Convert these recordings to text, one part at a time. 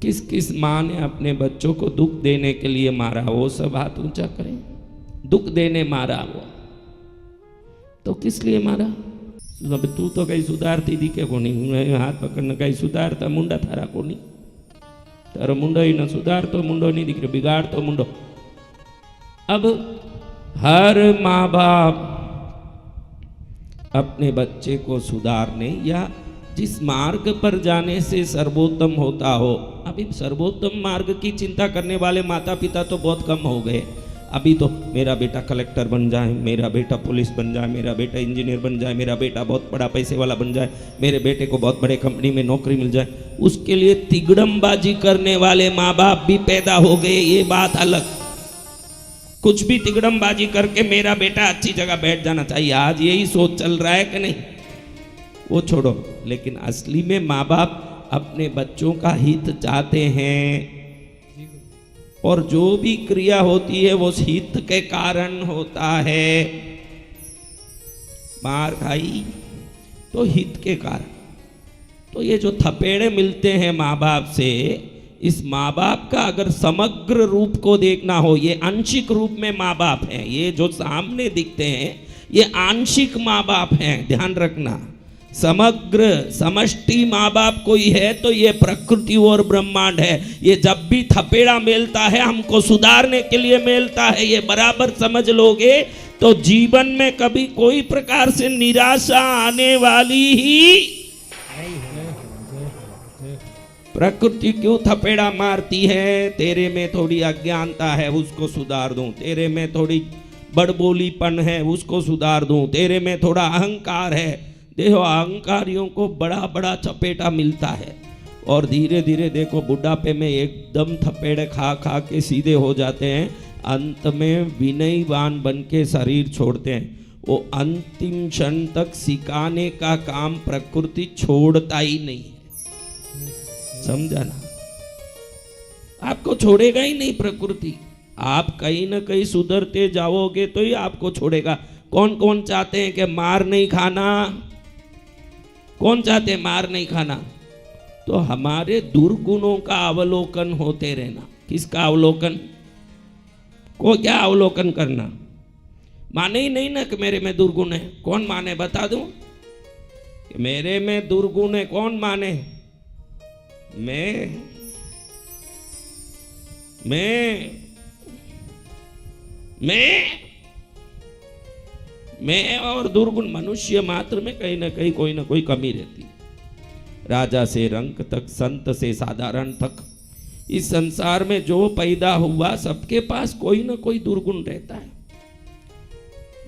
किस किस माँ ने अपने बच्चों को दुख देने के लिए मारा, वो सब हाथ ऊंचा करें। दुख देने मारा वो तो किस लिए मारा? तू तो कहीं सुधारती दी के कोनी, हाथ पकड़ने कहीं सुधारता मुंडा थारा कोनी, तारो मुंडो ही न सुधार तो मुंडो नहीं दिख रहा, बिगाड़ तो मुंडो। अब हर माँ बाप अपने बच्चे को सुधारने या जिस मार्ग पर जाने से सर्वोत्तम होता हो, अभी सर्वोत्तम मार्ग की चिंता करने वाले माता पिता तो बहुत कम हो गए। अभी तो मेरा बेटा कलेक्टर बन जाए, मेरा बेटा पुलिस बन जाए, मेरा बेटा इंजीनियर बन जाए, मेरा बेटा बहुत बड़ा पैसे वाला बन जाए, मेरे बेटे को बहुत बड़े कंपनी में नौकरी मिल जाए, उसके लिए तिगड़मबाजी करने वाले माँ बाप भी पैदा हो गए। ये बात अलग, कुछ भी तिगड़मबाजी करके मेरा बेटा अच्छी जगह बैठ जाना चाहिए, आज यही सोच चल रहा है कि नहीं, वो छोड़ो। लेकिन असली में माँ बाप अपने बच्चों का हित चाहते हैं और जो भी क्रिया होती है वो हित के कारण होता है। मार खाई तो हित के कारण। तो ये जो थपेड़े मिलते हैं माँ बाप से, इस माँ बाप का अगर समग्र रूप को देखना हो, ये आंशिक रूप में माँ बाप हैं, ये जो सामने दिखते हैं ये आंशिक माँ बाप हैं, ध्यान रखना। समग्र समष्टि माँ बाप कोई है तो ये प्रकृति और ब्रह्मांड है। ये जब भी थपेड़ा मिलता है हमको सुधारने के लिए मिलता है, ये बराबर समझ लोगे तो जीवन में कभी कोई प्रकार से निराशा आने वाली ही। प्रकृति क्यों थपेड़ा मारती है? तेरे में थोड़ी अज्ञानता है, उसको सुधार दूं, तेरे में थोड़ी बड़बोलीपन है, उसको सुधार दूं, तेरे में थोड़ा अहंकार है। देखो अहंकारियों को बड़ा बड़ा चपेटा मिलता है और धीरे धीरे देखो बुढ़ापे में एकदम थपेड़े खा खा के सीधे हो जाते हैं, अंत में विनयवान बन के शरीर छोड़ते हैं। वो अंतिम क्षण तक सिखाने का काम प्रकृति छोड़ता ही नहीं है, समझा ना? आपको छोड़ेगा ही नहीं प्रकृति, आप कहीं ना कहीं सुधरते जाओगे तो ही आपको छोड़ेगा। कौन कौन चाहते हैं कि मार नहीं खाना? कौन चाहते हैं मार नहीं खाना? तो हमारे दुर्गुणों का अवलोकन होते रहना। किसका अवलोकन? को क्या अवलोकन करना? माने ही नहीं ना कि मेरे में दुर्गुण है। कौन माने? बता दूं कि मेरे में दुर्गुण है, कौन माने? मैं और दुर्गुण मनुष्य मात्र में कहीं ना कहीं कोई ना कोई कमी रहती है। राजा से रंक तक, संत से साधारण तक, इस संसार में जो पैदा हुआ सबके पास कोई ना कोई दुर्गुण रहता है।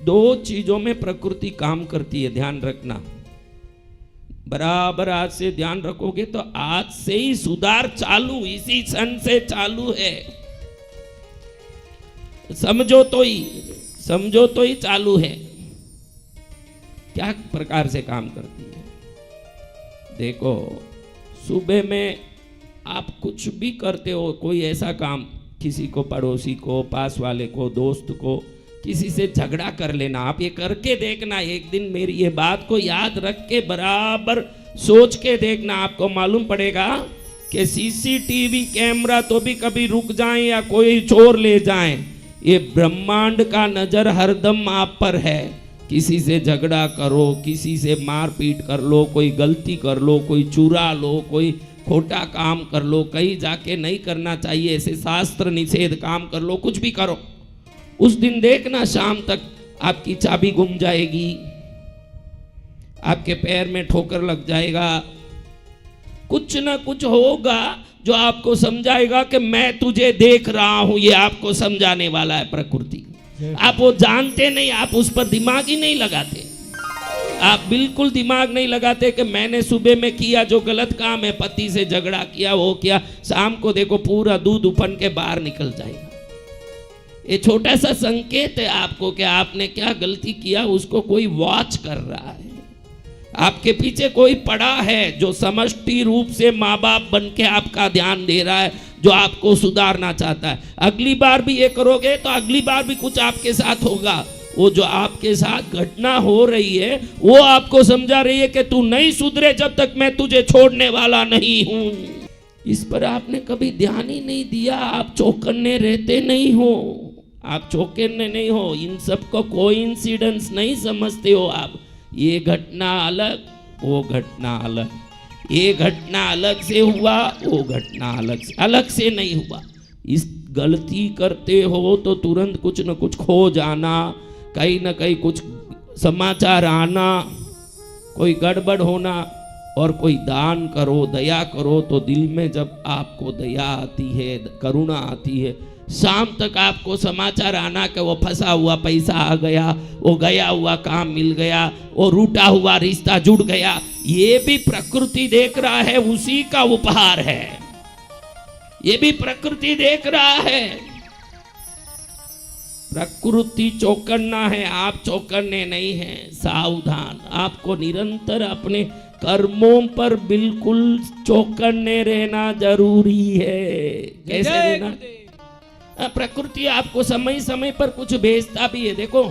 दो चीजों में प्रकृति काम करती है, ध्यान रखना। बराबर आज से ध्यान रखोगे तो आज से ही सुधार चालू, इसी क्षण से चालू है। समझो तो ही चालू है। क्या प्रकार से काम करती है? देखो, सुबह में आप कुछ भी करते हो, कोई ऐसा काम, किसी को, पड़ोसी को, पास वाले को, दोस्त को, किसी से झगड़ा कर लेना, आप ये करके देखना। एक दिन मेरी ये बात को याद रख के बराबर सोच के देखना, आपको मालूम पड़ेगा कि सीसीटीवी कैमरा तो भी कभी रुक जाए या कोई चोर ले जाए, ये ब्रह्मांड का नजर हरदम आप पर है। किसी से झगड़ा करो, किसी से मारपीट कर लो, कोई गलती कर लो, कोई चुरा लो, कोई खोटा काम कर लो, कहीं जाके नहीं करना चाहिए ऐसे शास्त्र निषेध काम कर लो, कुछ भी करो, उस दिन देखना शाम तक आपकी चाबी गुम जाएगी, आपके पैर में ठोकर लग जाएगा, कुछ ना कुछ होगा जो आपको समझाएगा कि मैं तुझे देख रहा हूं। ये आपको समझाने वाला है प्रकृति। आप वो जानते नहीं, आप उस पर दिमाग ही नहीं लगाते, आप बिल्कुल दिमाग नहीं लगाते कि मैंने सुबह में किया जो गलत काम है, पति से झगड़ा किया, वो किया, शाम को देखो पूरा दूध उफन के बाहर निकल जाएगा। ये छोटा सा संकेत है आपको कि आपने क्या गलती किया, उसको कोई वॉच कर रहा है, आपके पीछे कोई पड़ा है जो समष्टि रूप से माँ बाप बन के आपका ध्यान दे रहा है, जो आपको सुधारना चाहता है। अगली बार भी ये करोगे तो अगली बार भी कुछ आपके साथ होगा। वो जो आपके साथ घटना हो रही है वो आपको समझा रही है कि तू नहीं सुधरे जब तक मैं तुझे छोड़ने वाला नहीं हूं। इस पर आपने कभी ध्यान ही नहीं दिया। आप चौकन्ने रहते नहीं हो, आप चौकन्ने नहीं हो, इन सब को कोइंसिडेंस नहीं समझते हो आप। ये घटना अलग, वो घटना अलग, ये घटना अलग से हुआ, वो घटना अलग से नहीं हुआ। इस गलती करते हो तो तुरंत कुछ न कुछ खो जाना, कहीं न कहीं कुछ समाचार आना, कोई गड़बड़ होना। और कोई दान करो, दया करो तो दिल में जब आपको दया आती है, करुणा आती है, शाम तक आपको समाचार आना कि वो फंसा हुआ पैसा आ गया, वो गया हुआ काम मिल गया, वो रूठा हुआ रिश्ता जुड़ गया, ये भी प्रकृति देख रहा है, उसी का उपहार है। ये भी प्रकृति देख रहा है। प्रकृति चौकन्ना है, आप चौकन्ने नहीं हैं। सावधान, आपको निरंतर अपने कर्मों पर बिल्कुल चौकन्ने रहना जरूरी है। कैसे रहना? प्रकृति आपको समय समय पर कुछ भेजता भी है। देखो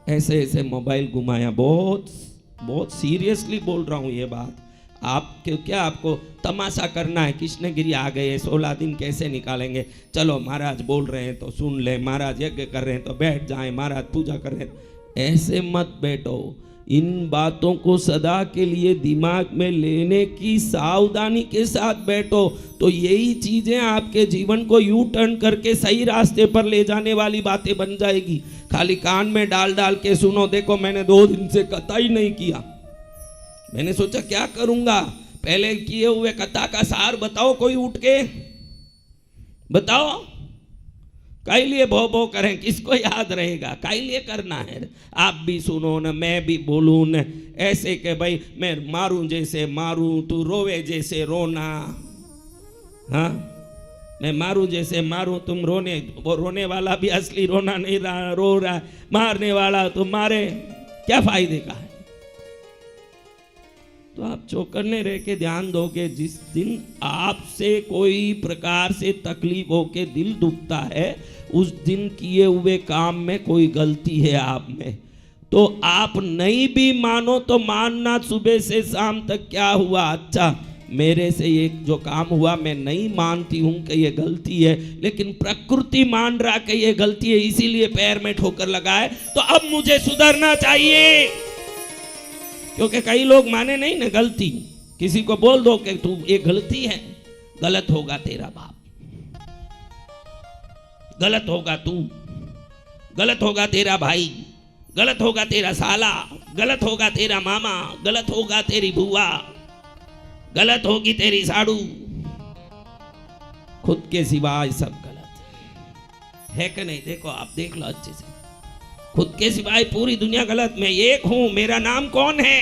ऐसे ऐसे मोबाइल घुमाया, बहुत सीरियसली बोल रहा हूं ये बात। आप क्या आपको तमाशा करना है? कृष्णगिरी आ गए, 16 दिन कैसे निकालेंगे? चलो महाराज बोल रहे हैं तो सुन ले, महाराज यज्ञ कर रहे हैं तो बैठ जाएं, महाराज पूजा कर रहे हैं। ऐसे मत बैठो। इन बातों को सदा के लिए दिमाग में लेने की सावधानी के साथ बैठो, तो यही चीजें आपके जीवन को यू टर्न करके सही रास्ते पर ले जाने वाली बातें बन जाएगी। खाली कान में डाल डाल के सुनो। देखो मैंने 2 दिन से कथा ही नहीं किया, मैंने सोचा क्या करूंगा, पहले किए हुए कथा का सार बताओ, कोई उठ के बताओ। काई लिए भो करें, किसको याद रहेगा? काई लिए करना है? आप भी सुनो न, मैं भी बोलूं न, ऐसे के भाई मैं मारूं जैसे मारूं, तू रोवे जैसे रोना। हाँ, मैं मारूं जैसे मारूं, तुम रोने, वो रोने वाला भी असली रोना नहीं रहा, रो रहा, मारने वाला तो मारे, क्या फायदे का है? तो आप चौकन्ने रह के ध्यान दोगे। जिस दिन आपसे कोई प्रकार से तकलीफ हो के दिल दुखता है, उस दिन किए हुए काम में कोई गलती है आप में, तो आप नहीं भी मानो तो मानना सुबह से शाम तक क्या हुआ, अच्छा मेरे से ये जो काम हुआ मैं नहीं मानती हूं कि ये गलती है, लेकिन प्रकृति मान रहा कि ये गलती है, इसीलिए पैर में ठोकर लगाए, तो अब मुझे सुधरना चाहिए। क्योंकि कई लोग माने नहीं ना गलती। किसी को बोल दो कि तू ये गलती है, गलत होगा तेरा बाप, गलत होगा तू, गलत होगा तेरा भाई, गलत होगा तेरा साला, गलत होगा तेरा मामा, गलत होगा तेरी बुआ, गलत होगी तेरी साड़ू। खुद के सिवाय सब गलत है कि नहीं? देखो आप देख लो अच्छे से, खुद के सिवाय पूरी दुनिया गलत। मैं एक हूं, मेरा नाम कौन है?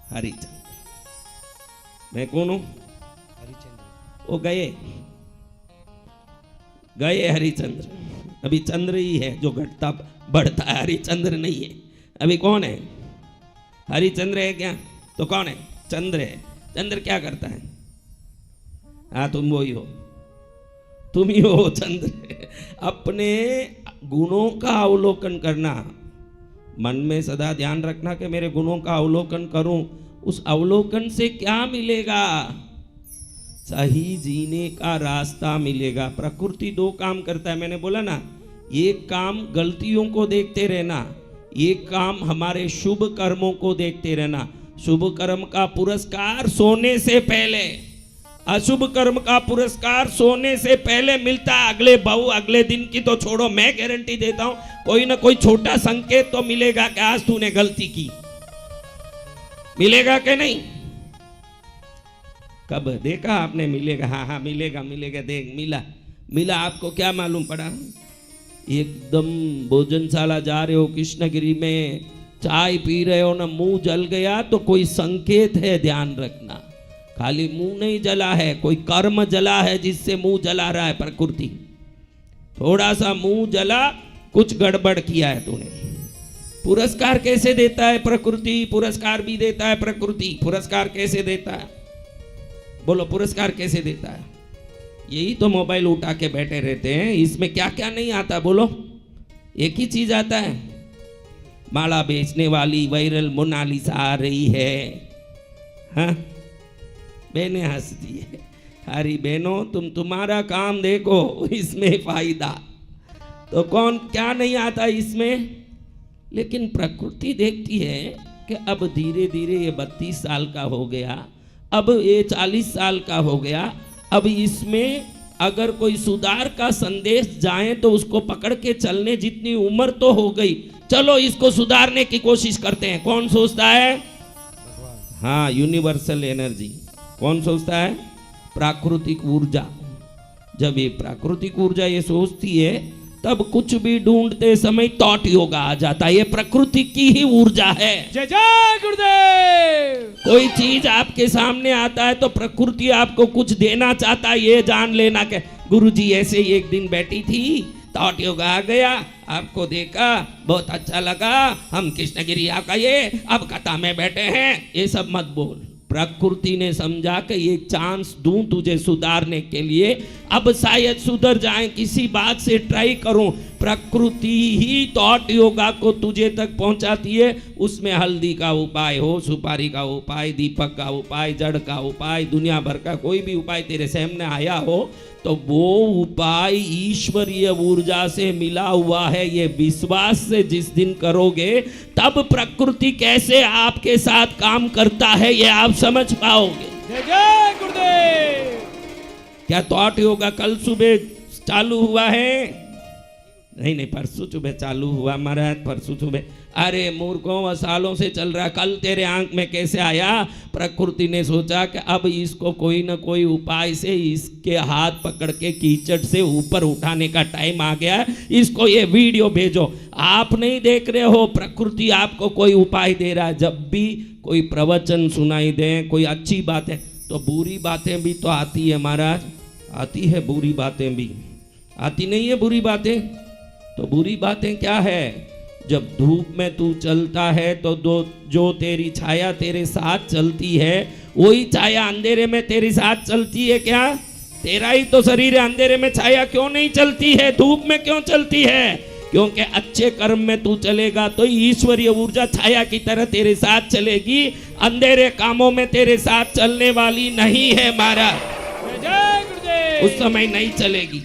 हरिचंद्र। मैं कौन हूं? हरिचंद्र। वो गए हरिचंद्र, अभी चंद्र ही है जो घटता बढ़ता है, हरिचंद्र नहीं है। अभी कौन है? हरिचंद्र है क्या? तो कौन है? चंद्र है। चंद्र क्या करता है? हाँ तुम वो ही हो, तुम ही हो चंद्र। अपने गुणों का अवलोकन करना, मन में सदा ध्यान रखना कि मेरे गुणों का अवलोकन करूं। उस अवलोकन से क्या मिलेगा? सही जीने का रास्ता मिलेगा। प्रकृति 2 काम करता है, मैंने बोला ना, एक काम गलतियों को देखते रहना, एक काम हमारे शुभ कर्मों को देखते रहना। शुभ कर्म का पुरस्कार सोने से पहले, अशुभ कर्म का पुरस्कार सोने से पहले मिलता है। अगले भाव अगले दिन की तो छोड़ो, मैं गारंटी देता हूं कोई ना कोई छोटा संकेत तो मिलेगा कि आज तूने गलती की। मिलेगा कि नहीं? कब देखा आपने? मिलेगा, हाँ हाँ मिलेगा मिलेगा, देख मिला। आपको क्या मालूम पड़ा? एकदम भोजनशाला जा रहे हो, कृष्णगिरी में चाय पी रहे हो ना, मुंह जल गया तो कोई संकेत है, ध्यान रखना। खाली मुंह नहीं जला है, कोई कर्म जला है जिससे मुंह जला रहा है प्रकृति। थोड़ा सा मुंह जला, कुछ गड़बड़ किया है तूने। पुरस्कार कैसे देता है प्रकृति? पुरस्कार भी देता है प्रकृति। पुरस्कार कैसे देता है? बोलो, पुरस्कार कैसे देता है? यही तो मोबाइल उठा के बैठे रहते हैं, इसमें क्या क्या नहीं आता बोलो? एक ही चीज आता है, माला बेचने वाली वायरल मोनालिसा आ रही है। हाँ बहनें हंसती है, हरी बहनों तुम तुम्हारा काम देखो, इसमें फायदा तो कौन क्या नहीं आता इसमें। लेकिन प्रकृति देखती है कि अब धीरे धीरे ये 32 साल का हो गया, अब ये 40 साल का हो गया, अब इसमें अगर कोई सुधार का संदेश जाए तो उसको पकड़ के चलने जितनी उम्र तो हो गई, चलो इसको सुधारने की कोशिश करते हैं। कौन सोचता है? हाँ, यूनिवर्सल एनर्जी। कौन सोचता है? प्राकृतिक ऊर्जा। जब ये प्राकृतिक ऊर्जा ये सोचती है तब कुछ भी ढूंढते समय थॉट योगा आ जाता है। ये प्रकृति की ही ऊर्जा है। जय जय गुरुदेव। कोई चीज आपके सामने आता है तो प्रकृति आपको कुछ देना चाहता है, ये जान लेना के गुरुजी ऐसे ही एक दिन बैठी थी, थॉट योगा आ गया, आपको देखा बहुत अच्छा लगा, हम कृष्णगिरी आ गए, अब कथा में बैठे हैं, ये सब मत बोल। प्रकृति ने समझा कि ये चांस दूं तुझे सुधारने के लिए, अब शायद सुधर जाए, किसी बात से ट्राई करूं। प्रकृति ही थॉट योगा को तुझे तक पहुंचाती है। उसमें हल्दी का उपाय हो, सुपारी का उपाय, दीपक का उपाय, जड़ का उपाय, दुनिया भर का कोई भी उपाय तेरे सामने आया हो तो वो उपाय ईश्वरीय ऊर्जा से मिला हुआ है। ये विश्वास से जिस दिन करोगे तब प्रकृति कैसे आपके साथ काम करता है ये आप समझ पाओगे। जय जय गुरुदेव। क्या थॉट योगा कल सुबह चालू हुआ है? नहीं, परसों सुबह चालू हुआ महाराज, परसों सुबह। अरे मूर्खों, सालों से चल रहा, कल तेरे आंख में कैसे आया? प्रकृति ने सोचा कि अब इसको कोई ना कोई उपाय से इसके हाथ पकड़ के कीचड़ से ऊपर उठाने का टाइम आ गया, इसको ये वीडियो भेजो। आप नहीं देख रहे हो, प्रकृति आपको कोई उपाय दे रहा है। जब भी कोई प्रवचन सुनाई दे, कोई अच्छी बात है, तो बुरी बातें भी तो आती है महाराज, आती है बुरी बातें भी। आती नहीं है बुरी बातें? तो बुरी बातें क्या है? जब धूप में तू चलता है तो जो तेरी छाया तेरे साथ चलती है, वही छाया अंधेरे में तेरे साथ चलती है क्या? तेरा ही तो शरीर है, अंधेरे में छाया क्यों नहीं चलती है? धूप में क्यों चलती है? क्योंकि अच्छे कर्म में तू चलेगा तो ईश्वरीय ऊर्जा छाया की तरह तेरे साथ चलेगी, अंधेरे कामों में तेरे साथ चलने वाली नहीं है महाराज, उस समय नहीं चलेगी।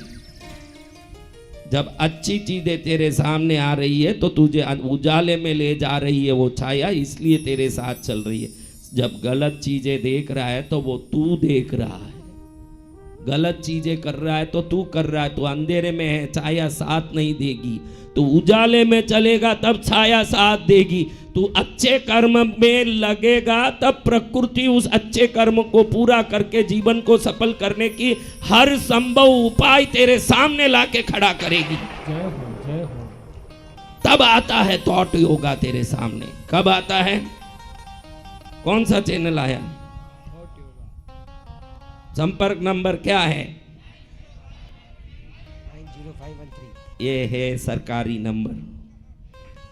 जब अच्छी चीजें तेरे सामने आ रही है तो तुझे उजाले में ले जा रही है वो छाया, इसलिए तेरे साथ चल रही है। जब गलत चीजें देख रहा है तो वो तू देख रहा है, गलत चीजें कर रहा है तो तू कर रहा है। तो अंधेरे में है, छाया साथ नहीं देगी। तू उजाले में चलेगा तब छाया साथ देगी। तू अच्छे कर्म में लगेगा तब प्रकृति उस अच्छे कर्म को पूरा करके जीवन को सफल करने की हर संभव उपाय तेरे सामने लाके खड़ा करेगी। जय हो, जय हो। तब आता है थॉट योगा तेरे सामने। कब आता है? कौन सा चैनल आया? संपर्क नंबर क्या है? 90513। ये है सरकारी नंबर।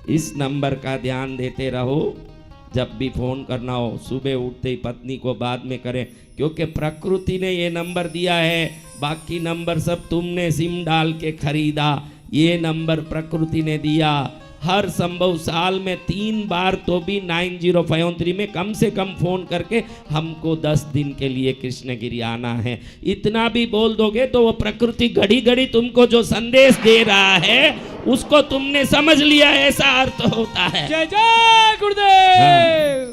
इस नंबर का ध्यान देते रहो। जब भी फोन करना हो, सुबह उठते ही पत्नी को बाद में करें, क्योंकि प्रकृति ने ये नंबर दिया है। बाकी नंबर सब तुमने सिम डाल के खरीदा, ये नंबर प्रकृति ने दिया। हर संभव साल में 3 बार तो भी 90513 में कम से कम फोन करके हमको 10 दिन के लिए कृष्णगिरी आना है, इतना भी बोल दोगे तो वो प्रकृति घड़ी घड़ी तुमको जो संदेश दे रहा है उसको तुमने समझ लिया, ऐसा अर्थ होता है। जय जय गुरुदेव।